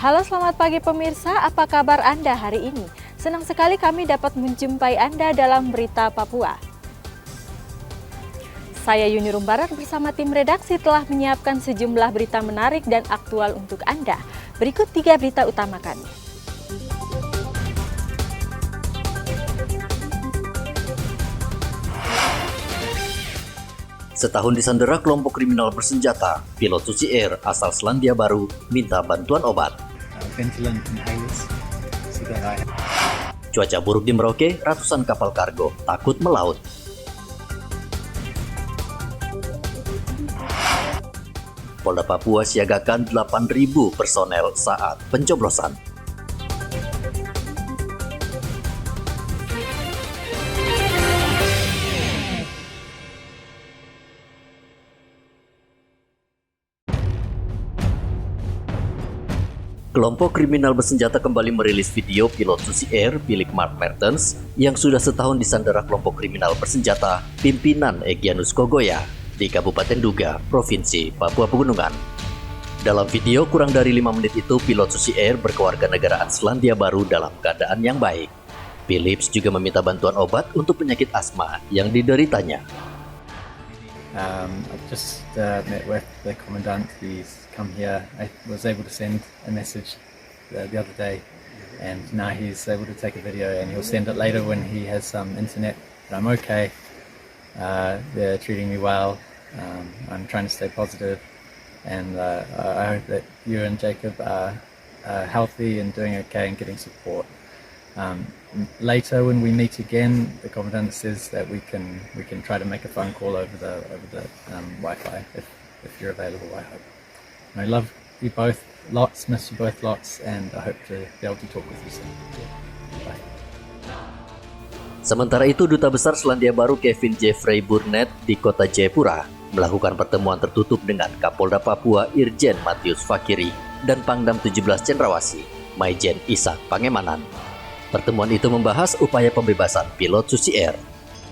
Halo, selamat pagi pemirsa, apa kabar Anda hari ini? Senang sekali kami dapat menjumpai Anda dalam Berita Papua. Saya Yuni Rumbarak bersama tim redaksi telah menyiapkan sejumlah berita menarik dan aktual untuk Anda. Berikut 3 berita utama kami. Setahun disandera kelompok kriminal bersenjata, pilot Susi Air asal Selandia Baru minta bantuan obat. Cuaca buruk di Merauke, ratusan kapal kargo takut melaut. Polda Papua siagakan 8.000 personel saat pencoblosan. Kelompok kriminal bersenjata kembali merilis video pilot Susi Air milik Mark Mertens yang sudah setahun disandera kelompok kriminal bersenjata pimpinan Egyanus Kogoya di Kabupaten Duga, Provinsi Papua Pegunungan. Dalam video kurang dari 5 menit itu, pilot Susi Air berkewarganegaraan Selandia Baru dalam keadaan yang baik. Philips juga meminta bantuan obat untuk penyakit asma yang dideritanya. I just met with the commandant. He's come here. I was able to send a message the other day, and now he's able to take a video, and he'll send it later when he has some internet. But I'm okay. They're treating me well. I'm trying to stay positive, and I hope that you and Jacob are healthy and doing okay and getting support. Later when we meet again, the commandant says that we can try to make a phone call over the Wi-Fi if you're available. I hope. And I love you both lots, miss you both lots, and I hope to be able to talk with you soon. Bye. Sementara itu, Duta Besar Selandia Baru Kevin Jeffrey Burnett di kota Jayapura melakukan pertemuan tertutup dengan Kapolda Papua Irjen Matius Fakiri dan Pangdam 17 Cendrawasih Maijen Ishak Pangemanan. Pertemuan itu membahas upaya pembebasan pilot Susi Air.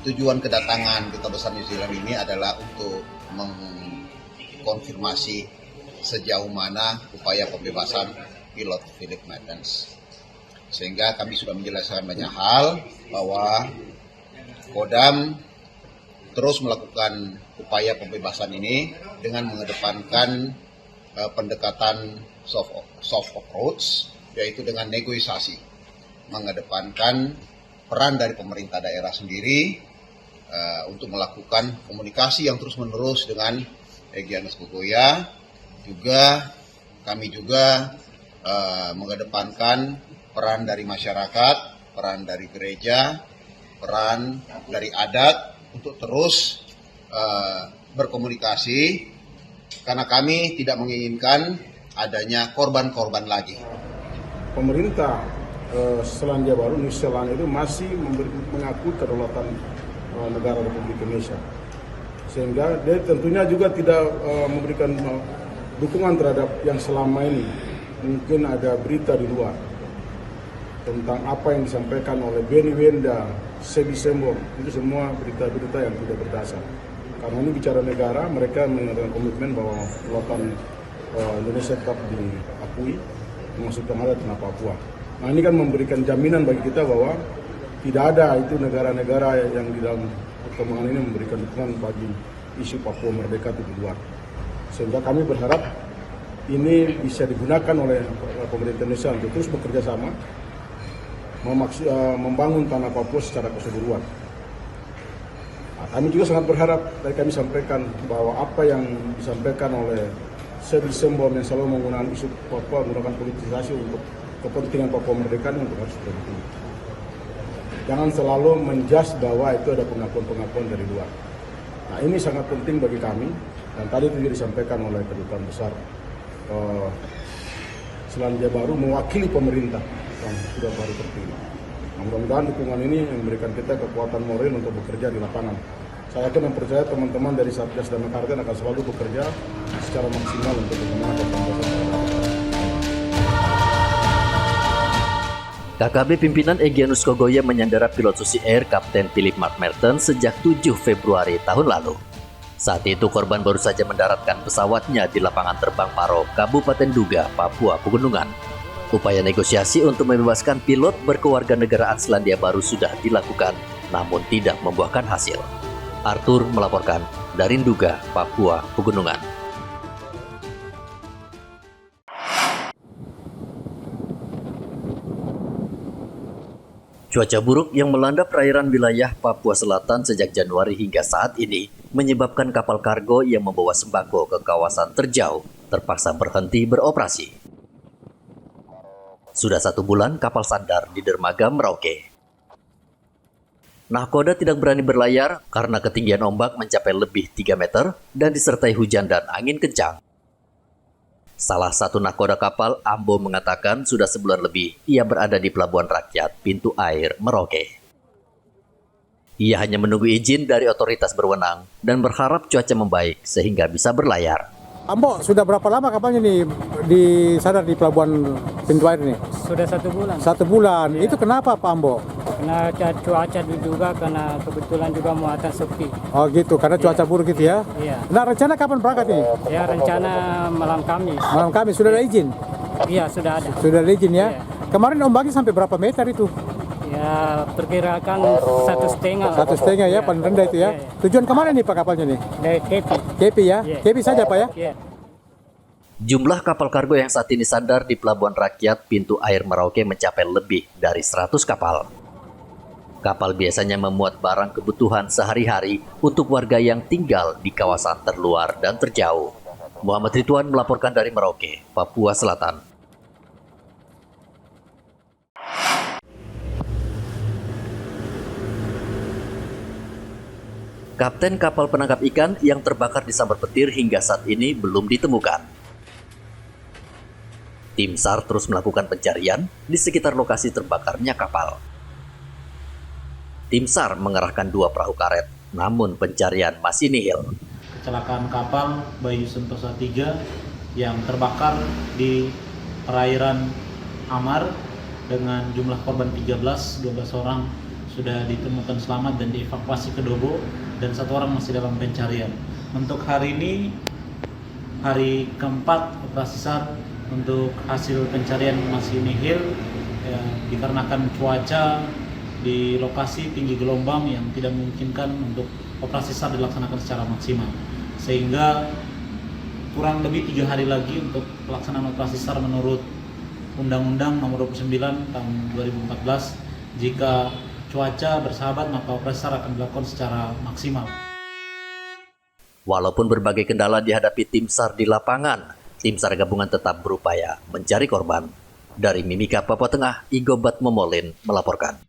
Tujuan kedatangan Duta Besar New Zealand ini adalah untuk mengkonfirmasi sejauh mana upaya pembebasan pilot Philip Mertens. Sehingga kami sudah menjelaskan banyak hal bahwa Kodam terus melakukan upaya pembebasan ini dengan mengedepankan pendekatan soft approach, yaitu dengan negosiasi. Mengedepankan peran dari pemerintah daerah sendiri untuk melakukan komunikasi yang terus-menerus dengan Egyanus Kogoya. Kami juga mengedepankan peran dari masyarakat, peran dari gereja, peran dari adat untuk terus berkomunikasi karena kami tidak menginginkan adanya korban-korban lagi. Pemerintah Selandia Baru, New Zealand itu masih mengakui kedaulatan negara Republik Indonesia, sehingga dia tentunya juga tidak memberikan dukungan terhadap yang selama ini mungkin ada berita di luar tentang apa yang disampaikan oleh Benny Wenda, Sebi Sembong. Itu semua berita-berita yang tidak berdasar. Karena ini bicara negara, mereka mengadakan komitmen bahwa kedaulatan Indonesia tetap diakui, termasuk yang ada di tanah Papua. Nah, ini kan memberikan jaminan bagi kita bahwa tidak ada itu negara-negara yang di dalam perkembangan ini memberikan dukungan bagi isu Papua Merdeka itu di luar. Sehingga kami berharap ini bisa digunakan oleh pemerintah Indonesia untuk terus bekerja sama membangun tanah Papua secara keseluruhan. Nah, kami juga sangat berharap, tadi kami sampaikan bahwa apa yang disampaikan oleh Sebi Sembong yang selalu menggunakan isu Papua menggunakan politisasi untuk kepentingan Papua Merdeka untuk harus berhenti. Jangan selalu menjudge bahwa itu ada pengakuan-pengakuan dari luar. Nah, ini sangat penting bagi kami dan tadi juga disampaikan oleh Kedutaan Besar Selandia Baru mewakili pemerintah yang sudah baru terpilih. Nah, mudah-mudahan dukungan ini memberikan kita kekuatan moral untuk bekerja di lapangan. Saya yakin dan percaya teman-teman dari Satgas Damai Kartens akan selalu bekerja secara maksimal untuk memenangkan pembebasan. KKB pimpinan Egyanus Kogoya menyandera pilot Susi Air Kapten Philip Mark Mertens sejak 7 Februari tahun lalu. Saat itu korban baru saja mendaratkan pesawatnya di lapangan terbang Paro, Kabupaten Duga, Papua Pegunungan. Upaya negosiasi untuk membebaskan pilot berkewarganegaraan Selandia Baru sudah dilakukan, namun tidak membuahkan hasil. Arthur melaporkan dari Nduga, Papua Pegunungan. Cuaca buruk yang melanda perairan wilayah Papua Selatan sejak Januari hingga saat ini menyebabkan kapal kargo yang membawa sembako ke kawasan terjauh terpaksa berhenti beroperasi. Sudah 1 bulan kapal sandar di dermaga Merauke. Nahkoda tidak berani berlayar karena ketinggian ombak mencapai lebih 3 meter dan disertai hujan dan angin kencang. Salah satu nahkoda kapal, Ambo, mengatakan sudah sebulan lebih ia berada di Pelabuhan Rakyat Pintu Air Merauke. Ia hanya menunggu izin dari otoritas berwenang dan berharap cuaca membaik sehingga bisa berlayar. Ambo, sudah berapa lama kapalnya nih sadar di Pelabuhan Pintu Air nih? Sudah 1 bulan. 1 bulan. Iya. Itu kenapa Pak Ambo? Karena cuaca juga, karena kebetulan juga muatan sepi. Oh gitu, karena cuaca buruk gitu ya? Iya. Nah, rencana kapan berangkat nih? Ya, rencana malam Kamis. Malam Kamis, sudah ada izin? Iya, sudah ada. Sudah ada izin ya? Iya. Kemarin ombaknya sampai berapa meter itu? Ya, perkirakan 1,5. 1,5 ya, paling rendah itu ya? Iya, iya. Tujuan kemana nih Pak kapalnya nih? Dari Kepi. Kepi ya? Iya. Kepi saja Pak ya? Iya. Jumlah kapal kargo yang saat ini sandar di Pelabuhan Rakyat Pintu Air Merauke mencapai lebih dari 100 kapal. Kapal biasanya memuat barang kebutuhan sehari-hari untuk warga yang tinggal di kawasan terluar dan terjauh. Muhammad Ridwan melaporkan dari Merauke, Papua Selatan. Kapten kapal penangkap ikan yang terbakar di sambar petir hingga saat ini belum ditemukan. Tim SAR terus melakukan pencarian di sekitar lokasi terbakarnya kapal. Tim SAR mengerahkan 2 perahu karet, namun pencarian masih nihil. Kecelakaan kapal Bayu Sentosa 3 yang terbakar di perairan Amar dengan jumlah korban 13, 12 orang sudah ditemukan selamat dan dievakuasi ke Dobo dan 1 orang masih dalam pencarian. Untuk hari ini, hari keempat operasi SAR, untuk hasil pencarian masih nihil ya, dikarenakan cuaca di lokasi tinggi gelombang yang tidak memungkinkan untuk operasi SAR dilaksanakan secara maksimal, sehingga kurang lebih 3 hari lagi untuk pelaksanaan operasi SAR menurut Undang-Undang Nomor 29 Tahun 2014. Jika cuaca bersahabat maka operasi SAR akan dilakukan secara maksimal. Walaupun berbagai kendala dihadapi tim SAR di lapangan, tim SAR gabungan tetap berupaya mencari korban. Dari Mimika, Papua Tengah, Igo Batmomolin melaporkan.